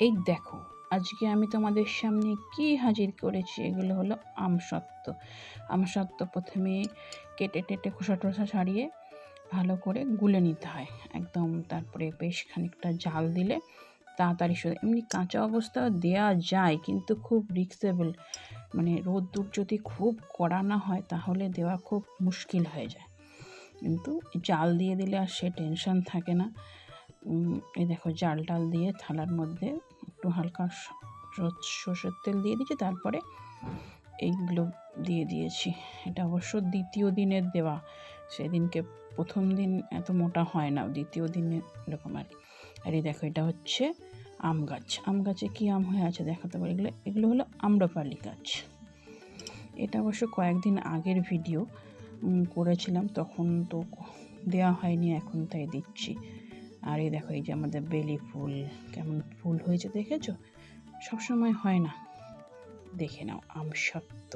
এই দেখো, আজকে আমি তোমাদের সামনে কি হাজির করেছি। এগুলো হলো আমসত্ত্ব। আমসত্ত্ব প্রথমে কেটে টেটে খোসা টোসা ছাড়িয়ে ভালো করে গুলে নিতে হয় একদম। তারপরে বেশ খানিকটা জাল দিলে তাড়াতাড়ি এমনি কাঁচা অবস্থাও দেওয়া যায়, কিন্তু খুব রিস্কেবল। মানে রোদ্দুর যদি খুব কড়া না হয় তাহলে দেওয়া খুব মুশকিল হয়ে যায়, কিন্তু জাল দিয়ে দিলে আর সে টেনশন থাকে না। এই দেখো, জাল টাল দিয়ে থালার মধ্যে একটু হালকা সর্ষের তেল দিয়ে দিয়েছি, তারপরে এইগুলো দিয়ে দিয়েছি। এটা অবশ্য দ্বিতীয় দিনের দেওয়া, সেদিনকে প্রথম দিন এত মোটা হয় না, দ্বিতীয় দিনে এরকম আর কি। আর এই দেখো, এটা হচ্ছে আম গাছ। আম গাছে কী আম হয়ে আছে দেখাতে পারি। এগুলো হলো আম্রপালি গাছ। এটা অবশ্য কয়েকদিন আগের ভিডিও করেছিলাম, তখন তো দেওয়া হয়নি, এখন তাই দিচ্ছি। আর এই দেখো, এই যে আমাদের বেলি ফুল কেমন ফুল হয়েছে দেখেছো? সবসময় হয় না, দেখে নাও আমসত্ত্ব।